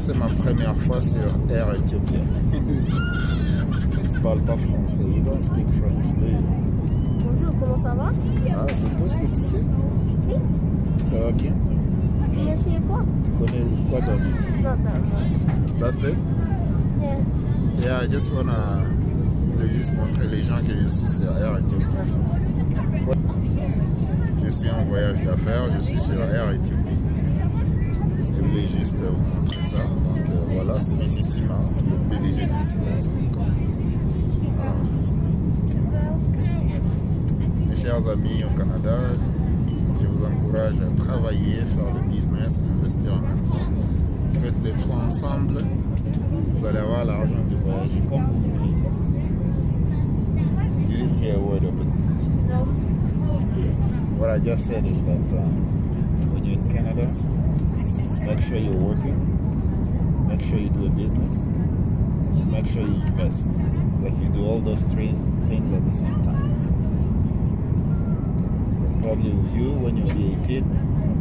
c'est ma première fois sur Air Ethiopia. Tu parles pas français, you don't speak French, do you? Bonjour, comment ça va? Ah, c'est tout ce que tu sais? Si. Ça va bien? Merci, et toi? Tu connais quoi d'autre? Non, non. That's it? Yeah. Yeah, I just wanna... Je voulais juste montrer les gens que je suis sur Air Ethiopia. Je suis en voyage d'affaires, je suis sur Air Ethiopia. Je voulais juste vous montrer ça. Donc voilà, c'est M. Sima, le PDG de Simons.com. Voilà. Mes chers amis au Canada, je vous encourage à travailler, faire le business, investir en même temps. Faites les trois ensemble, vous allez avoir l'argent de voyager comme vous voulez. You didn't hear a word of it. No. What I just said is that when you're in Canada, make sure you're working, make sure you do a business, make sure you invest. Like you do all those three things at the same time. So probably with you, when you'll be 18,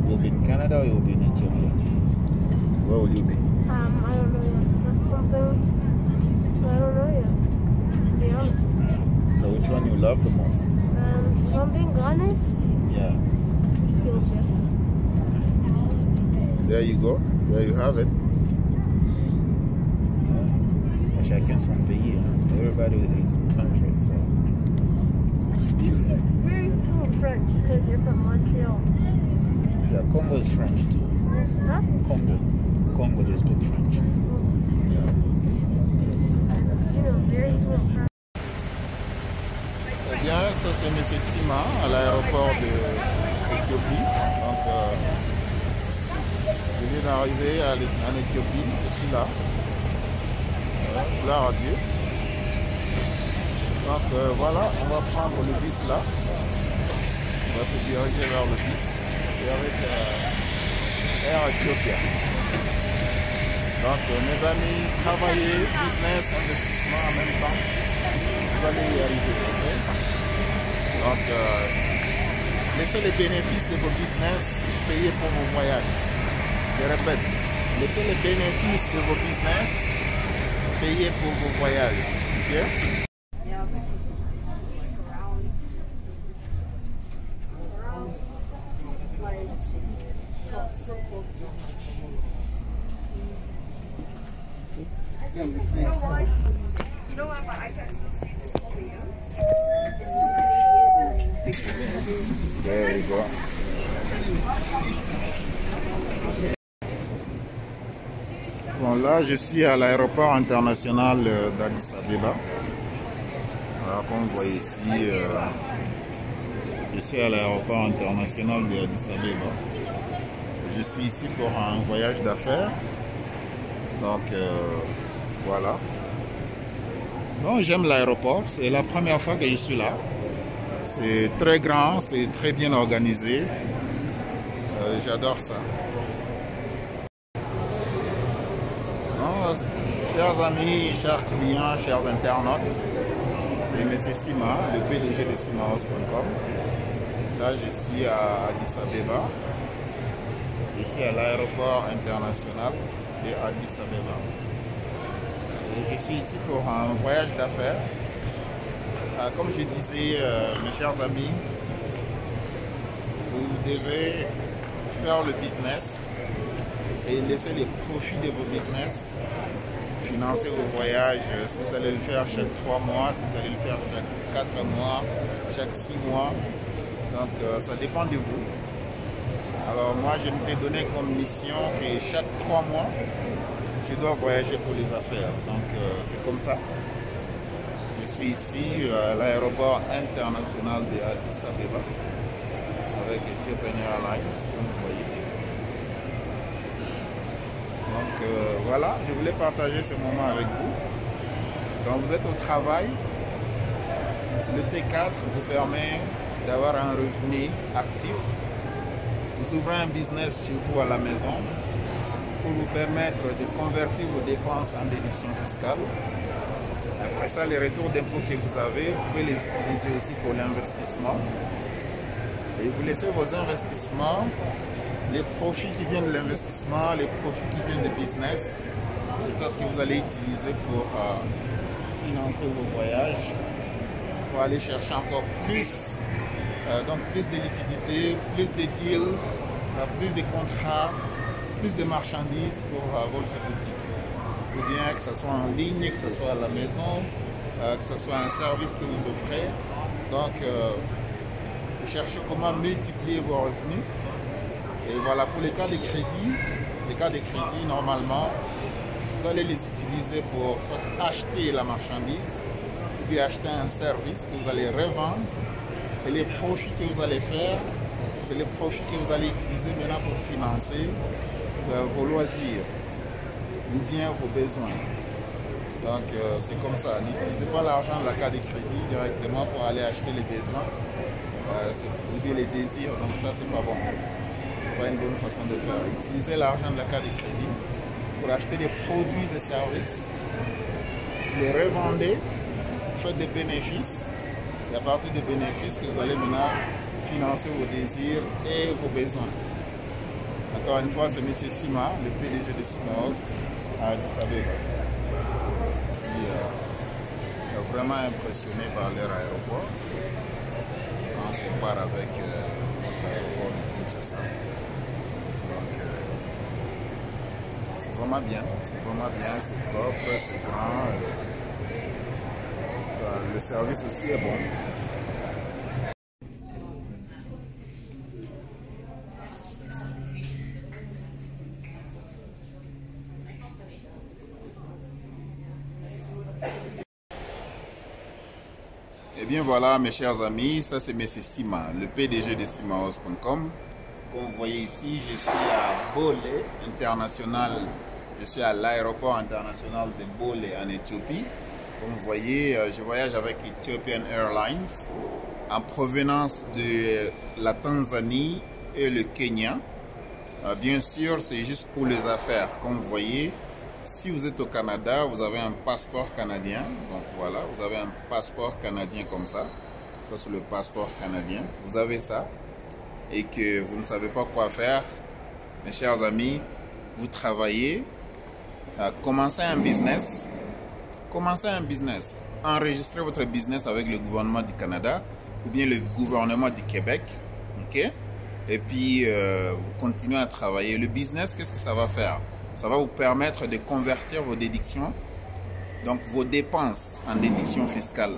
you'll be in Canada or you'll be in Ethiopia. Where will you be? I don't know yet. That's something I don't know yet, to be honest. So which one you love the most? If I'm being honest, Yeah. Ethiopia. There you go. There you have it. Chacun son pays. Hein. Everybody is country. So. Where are you from French? Because you're from Montreal. Yeah, Congo is French too. Huh? Congo, they speak French. Yeah. You know, where are you from French? Eh bien, ça c'est M. Sima à l'aéroport d'Éthiopie. Donc, je viens d'arriver en Éthiopie. Je suis là. Gloire à Dieu. Donc voilà, on va prendre le bus là. On va se diriger vers le bus. C'est avec Air Ethiopia. Donc mes amis, travailler, business, investissement en même temps. Vous allez y arriver. Okay? Donc laissez les bénéfices de vos business payer pour vos voyages. Je répète, laissez les bénéfices de vos business payer pour vos voyages. Okay? You know what? I can still see this over you. It's too Canadian. There you go. Bon, là, je suis à l'aéroport international d'Addis Abeba. Alors, comme vous voyez ici, je suis à l'aéroport international d'Addis Abeba. Je suis ici pour un voyage d'affaires. Donc, voilà. Donc, j'aime l'aéroport. C'est la première fois que je suis là. C'est très grand, c'est très bien organisé. J'adore ça. Chers amis, chers clients, chers internautes, c'est M. Sima, le PDG de Simons.com. Là, je suis à Addis Abeba. Je suis à l'aéroport international de Addis Abeba. Et je suis ici pour un voyage d'affaires. Comme je disais, mes chers amis, vous devez faire le business et laisser les profits de vos business financer vos voyages. Si vous allez le faire chaque 3 mois, si vous allez le faire chaque 4 mois, chaque 6 mois. Donc ça dépend de vous. Alors moi je m'étais donné comme mission que chaque 3 mois, je dois voyager pour les affaires. Donc c'est comme ça. Je suis ici à l'aéroport international de Addis Abeba avec Ethiopian Airlines, comme vous voyez. Donc voilà, je voulais partager ce moment avec vous. Quand vous êtes au travail, le T4 vous permet d'avoir un revenu actif. Vous ouvrez un business chez vous à la maison pour vous permettre de convertir vos dépenses en déduction fiscale. Après ça, les retours d'impôts que vous avez, vous pouvez les utiliser aussi pour l'investissement. Et vous laissez vos investissements, les profits qui viennent de l'investissement, les profits qui viennent du business, C'est ça ce que vous allez utiliser pour financer vos voyages, pour aller chercher encore plus, donc plus de liquidités, plus de deals, plus de contrats, plus de marchandises pour votre boutique. Ou bien que ce soit en ligne, que ce soit à la maison, que ce soit un service que vous offrez. Donc, vous cherchez comment multiplier vos revenus. Et voilà, pour les cas de crédit, normalement, vous allez les utiliser pour soit acheter la marchandise, ou bien acheter un service que vous allez revendre. Et les profits que vous allez faire, c'est les profits que vous allez utiliser maintenant pour financer vos loisirs ou bien vos besoins. Donc c'est comme ça, n'utilisez pas l'argent de la carte de crédit directement pour aller acheter les besoins ou bien les désirs, donc ça c'est pas bon, pas une bonne façon de faire. Utilisez l'argent de la carte de crédit pour acheter des produits et services, les revendez, faites des bénéfices, et à partir des bénéfices que vous allez maintenant financer vos désirs et vos besoins. Encore une fois, c'est M. Sima, le PDG de Simaos, vous savez, qui est vraiment impressionné par leur aéroport quand on compare avec notre aéroport de Kinshasa. Donc, c'est vraiment bien, c'est propre, c'est grand. Le service aussi est bon. Et bien voilà mes chers amis, ça c'est M. Sima, le PDG de Simaos.com. Comme vous voyez ici, je suis à Bole International, je suis à l'aéroport international de Bole en Éthiopie. Comme vous voyez, je voyage avec Ethiopian Airlines en provenance de la Tanzanie et le Kenya. Bien sûr, c'est juste pour les affaires. Comme vous voyez, si vous êtes au Canada, vous avez un passeport canadien. Donc voilà, vous avez un passeport canadien comme ça. Ça, c'est le passeport canadien. Vous avez ça et que vous ne savez pas quoi faire, mes chers amis, vous travaillez, commencez un business. Enregistrez votre business avec le gouvernement du Canada ou bien le gouvernement du Québec. Ok? Et puis, vous continuez à travailler. Le business, qu'est-ce que ça va faire? Ça va vous permettre de convertir vos déductions, donc vos dépenses en déduction fiscale.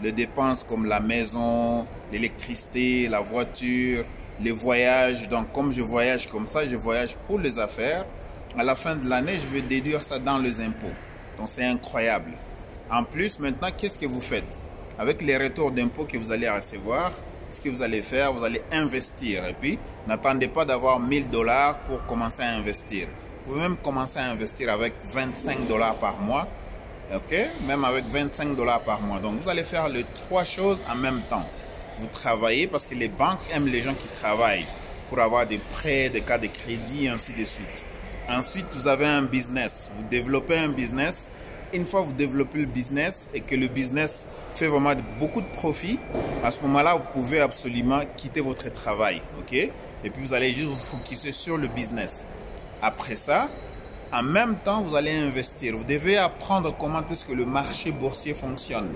Les dépenses comme la maison, l'électricité, la voiture, les voyages. Donc, comme je voyage comme ça, je voyage pour les affaires. À la fin de l'année, je vais déduire ça dans les impôts. Donc, c'est incroyable. En plus, maintenant, qu'est-ce que vous faites? Avec les retours d'impôts que vous allez recevoir, ce que vous allez faire, vous allez investir. Et puis, n'attendez pas d'avoir 1000 $ pour commencer à investir. Vous pouvez même commencer à investir avec 25 $ par mois. Ok? Même avec 25 $ par mois. Donc, vous allez faire les trois choses en même temps. Vous travaillez parce que les banques aiment les gens qui travaillent pour avoir des prêts, des cas de crédit, et ainsi de suite. Ensuite, vous avez un business. Vous développez un business. Une fois que vous développez le business et que le business fait vraiment beaucoup de profit, à ce moment-là, vous pouvez absolument quitter votre travail. Ok? Et puis, vous allez juste vous focusser sur le business. Après ça, en même temps, vous allez investir. Vous devez apprendre comment est-ce que le marché boursier fonctionne.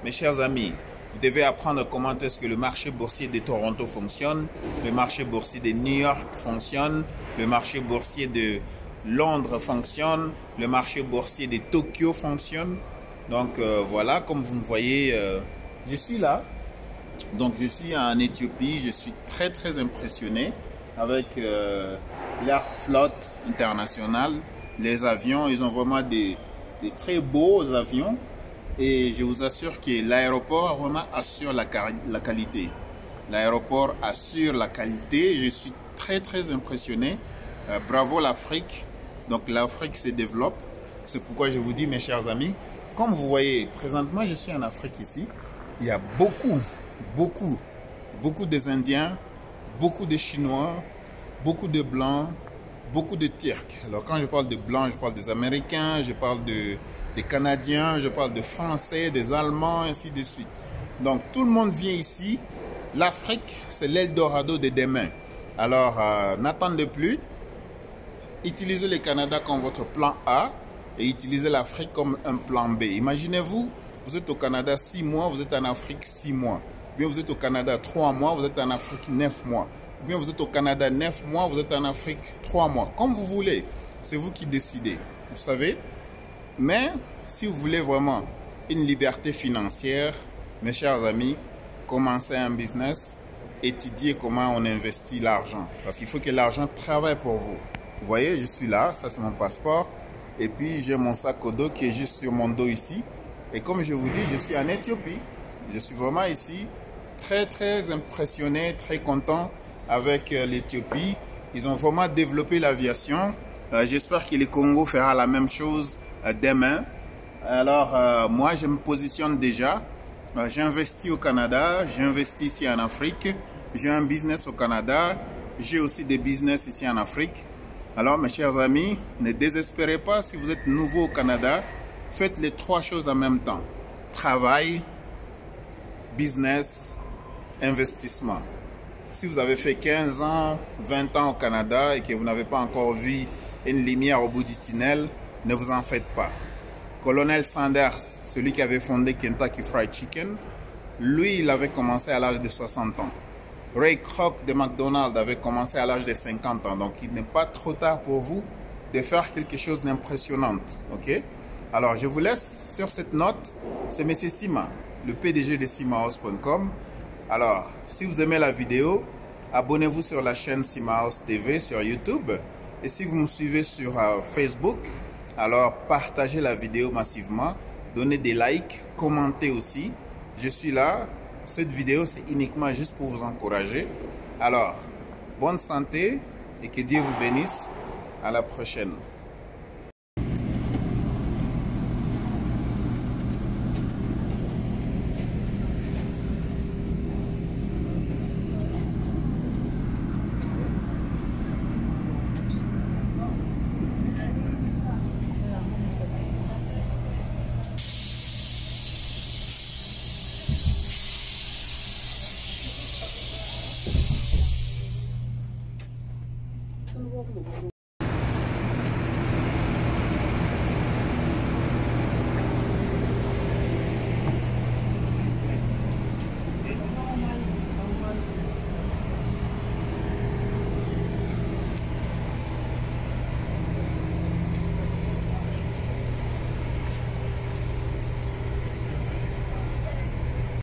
Mes chers amis, vous devez apprendre comment est-ce que le marché boursier de Toronto fonctionne, le marché boursier de New York fonctionne, le marché boursier de Londres fonctionne, le marché boursier de Tokyo fonctionne. Donc voilà, comme vous me voyez, je suis là. Donc je suis en Éthiopie, je suis très impressionné avec l'air flotte internationale. Les avions, ils ont vraiment des très beaux avions. Et je vous assure que l'aéroport vraiment assure la qualité. L'aéroport assure la qualité. Je suis très impressionné. Bravo l'Afrique. Donc l'Afrique se développe. C'est pourquoi je vous dis, mes chers amis, comme vous voyez, présentement je suis en Afrique ici. Il y a beaucoup des Indiens, beaucoup de Chinois, beaucoup de Blancs, beaucoup de Turcs. Alors quand je parle de Blancs, je parle des Américains, je parle des Canadiens, je parle de Français, des Allemands, ainsi de suite. Donc tout le monde vient ici. L'Afrique, c'est l'Eldorado de demain. Alors n'attendez plus. Utilisez le Canada comme votre plan A et utilisez l'Afrique comme un plan B. Imaginez-vous, vous êtes au Canada 6 mois, vous êtes en Afrique 6 mois. Ou bien vous êtes au Canada 3 mois, vous êtes en Afrique 9 mois. Ou bien vous êtes au Canada 9 mois, vous êtes en Afrique 3 mois. Comme vous voulez, c'est vous qui décidez, vous savez. Mais si vous voulez vraiment une liberté financière, mes chers amis, commencez un business, étudiez comment on investit l'argent. Parce qu'il faut que l'argent travaille pour vous. Vous voyez, je suis là, ça c'est mon passeport. Et puis j'ai mon sac au dos qui est juste sur mon dos ici. Et comme je vous dis, je suis en Éthiopie. Je suis vraiment ici, très impressionné, très content avec l'Éthiopie. Ils ont vraiment développé l'aviation. J'espère que le Congo fera la même chose demain. Alors moi je me positionne déjà. J'investis au Canada, j'investis ici en Afrique. J'ai un business au Canada. J'ai aussi des business ici en Afrique. Alors mes chers amis, ne désespérez pas si vous êtes nouveau au Canada. Faites les 3 choses en même temps. Travail, business, investissement. Si vous avez fait 15 ans, 20 ans au Canada et que vous n'avez pas encore vu une lumière au bout du tunnel, ne vous en faites pas. Colonel Sanders, celui qui avait fondé Kentucky Fried Chicken, lui, il avait commencé à l'âge de 60 ans. Ray Kroc de McDonald's avait commencé à l'âge de 50 ans. Donc, il n'est pas trop tard pour vous de faire quelque chose d'impressionnant. Ok? Alors, je vous laisse sur cette note. C'est M. Sima, le PDG de simahouse.com. Alors, si vous aimez la vidéo, abonnez-vous sur la chaîne Simahouse TV sur YouTube. Et si vous me suivez sur Facebook, alors partagez la vidéo massivement, donnez des likes, commentez aussi. Je suis là. Cette vidéo, c'est uniquement juste pour vous encourager. Alors, bonne santé et que Dieu vous bénisse. À la prochaine.